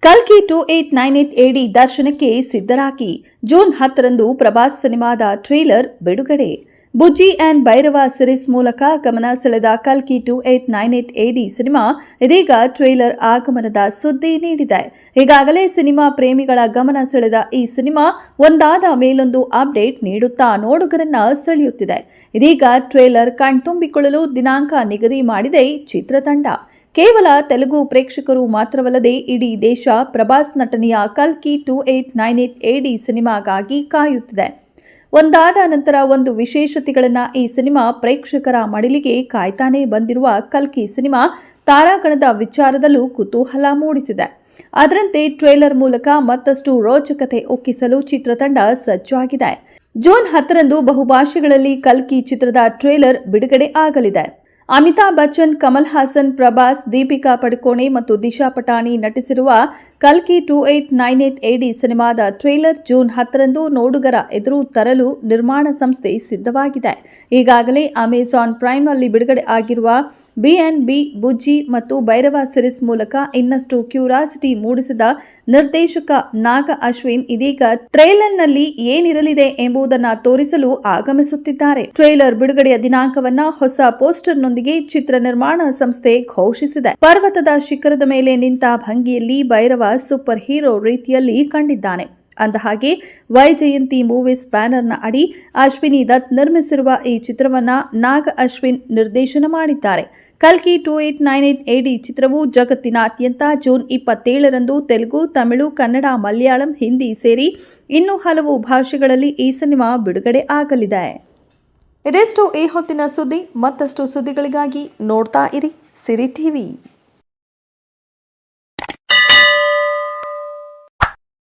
ಕಲ್ಕಿ 2898 ಎಡಿ ದರ್ಶನಕ್ಕೆ ಸಿದ್ಧರಾಗಿ ಜೂನ್ 10ರಂದು ಪ್ರಭಾಸ್ ಸಿನಿಮಾದ ಟ್ರೇಲರ್ ಬಿಡುಗಡೆ. ಬುಜ್ಜಿ ಅಂಡ್ ಭೈರವ ಸಿರೀಸ್ ಮೂಲಕ ಗಮನ ಸೆಳೆದ ಕಲ್ಕಿ 2898 ಎಡಿ ಸಿನಿಮಾ ಇದೀಗ ಟ್ರೇಲರ್ ಆಗಮನದ ಸುದ್ದಿ ನೀಡಿದೆ. ಈಗಾಗಲೇ ಸಿನಿಮಾ ಪ್ರೇಮಿಗಳ ಗಮನ ಸೆಳೆದ ಈ ಸಿನಿಮಾ ಒಂದಾದ ಮೇಲೊಂದು ಅಪ್ಡೇಟ್ ನೀಡುತ್ತಾ ನೋಡುಗರನ್ನ ಸೆಳೆಯುತ್ತಿದೆ. ಇದೀಗ ಟ್ರೇಲರ್ ಕಣ್ತುಂಬಿಕೊಳ್ಳಲು ದಿನಾಂಕ ನಿಗದಿ ಮಾಡಿದೆ ಚಿತ್ರತಂಡ. ಕೇವಲ ತೆಲುಗು ಪ್ರೇಕ್ಷಕರು ಮಾತ್ರವಲ್ಲದೆ ಇಡೀ ದೇಶ ಪ್ರಭಾಸ್ ನಟನೆಯ ಕಲ್ಕಿ 2898 ಎಡಿ ಸಿನಿಮಾಗಾಗಿ ಕಾಯುತ್ತಿದೆ. ಒಂದಾದ ನಂತರ ಒಂದು ವಿಶೇಷತೆಗಳನ್ನ ಈ ಸಿನಿಮಾ ಪ್ರೇಕ್ಷಕರ ಮಡಿಲಿಗೆ ಕಾಯ್ತಾನೆ ಬಂದಿರುವ ಕಲ್ಕಿ ಸಿನಿಮಾ ತಾರಾಗಣದ ವಿಚಾರದಲ್ಲೂ ಕುತೂಹಲ ಮೂಡಿಸಿದೆ. ಅದರಂತೆ ಟ್ರೇಲರ್ ಮೂಲಕ ಮತ್ತಷ್ಟು ರೋಚಕತೆ ಉಕ್ಕಿಸಲು ಚಿತ್ರತಂಡ ಸಜ್ಜಾಗಿದೆ. ಜೂನ್ 10ರಂದು ಬಹುಭಾಷೆಗಳಲ್ಲಿ ಕಲ್ಕಿ ಚಿತ್ರದ ಟ್ರೇಲರ್ ಬಿಡುಗಡೆ ಆಗಲಿದೆ. ಅಮಿತಾಬ್ ಬಚ್ಚನ್, ಕಮಲ್ ಹಾಸನ್, ಪ್ರಭಾಸ್, ದೀಪಿಕಾ ಪಡುಕೋಣೆ ಮತ್ತು ದಿಶಾ ಪಟಾನಿ ನಟಿಸಿರುವ ಕಲ್ಕಿ 2898 ಎಡಿ ಸಿನಿಮಾದ ಟ್ರೇಲರ್ ಜೂನ್ 10ರಂದು ನೋಡುಗರ ಎದುರು ತರಲು ನಿರ್ಮಾಣ ಸಂಸ್ಥೆ ಸಿದ್ಧವಾಗಿದೆ. ಈಗಾಗಲೇ ಅಮೆಜಾನ್ ಪ್ರೈಮ್ನಲ್ಲಿ ಬಿಡುಗಡೆ ಆಗಿರುವ ಬಿ&ಬಿ, ಬುಜ್ಜಿ ಮತ್ತು ಭೈರವ ಸಿರೀಸ್ ಮೂಲಕ ಇನ್ನಷ್ಟು ಕ್ಯೂರಿಯಾಸಿಟಿ ಮೂಡಿಸಿದ ನಿರ್ದೇಶಕ ನಾಗ ಅಶ್ವಿನ್ ಇದೀಗ ಟ್ರೇಲರ್ನಲ್ಲಿ ಏನಿರಲಿದೆ ಎಂಬುದನ್ನು ತೋರಿಸಲು ಆಗಮಿಸುತ್ತಿದ್ದಾರೆ. ಟ್ರೇಲರ್ ಬಿಡುಗಡೆಯ ದಿನಾಂಕವನ್ನ ಹೊಸ ಪೋಸ್ಟರ್ನೊಂದಿಗೆ ಚಿತ್ರ ನಿರ್ಮಾಣ ಸಂಸ್ಥೆ ಘೋಷಿಸಿದೆ. ಪರ್ವತದ ಶಿಖರದ ಮೇಲೆ ನಿಂತ ಭಂಗಿಯಲ್ಲಿ ಭೈರವ ಸೂಪರ್ ಹೀರೋ ರೀತಿಯಲ್ಲಿ ಕಂಡಿದ್ದಾನೆ. ಅಂದಹಾಗೆ ವೈಜಯಂತಿ ಮೂವೀಸ್ ಬ್ಯಾನರ್ನ ಅಡಿ ಅಶ್ವಿನಿ ದತ್ ನಿರ್ಮಿಸಿರುವ ಈ ಚಿತ್ರವನ್ನ ನಾಗ ಅಶ್ವಿನ್ ನಿರ್ದೇಶನ ಮಾಡಿದ್ದಾರೆ. ಕಲ್ಕಿ 2898 ಎಡಿ ಚಿತ್ರವು ಜಗತ್ತಿನಾದ್ಯಂತ ಜೂನ್ 27ರಂದು ತೆಲುಗು, ತಮಿಳು, ಕನ್ನಡ, ಮಲಯಾಳಂ, ಹಿಂದಿ ಸೇರಿ ಇನ್ನೂ ಹಲವು ಭಾಷೆಗಳಲ್ಲಿ ಈ ಸಿನಿಮಾ ಬಿಡುಗಡೆ ಆಗಲಿದೆ. ಇದೆಷ್ಟು ಈ ಹೊತ್ತಿನ ಸುದ್ದಿ. ಮತ್ತಷ್ಟು ಸುದ್ದಿಗಳಿಗಾಗಿ ನೋಡ್ತಾ ಇರಿ ಸಿರಿ ಟಿವಿ.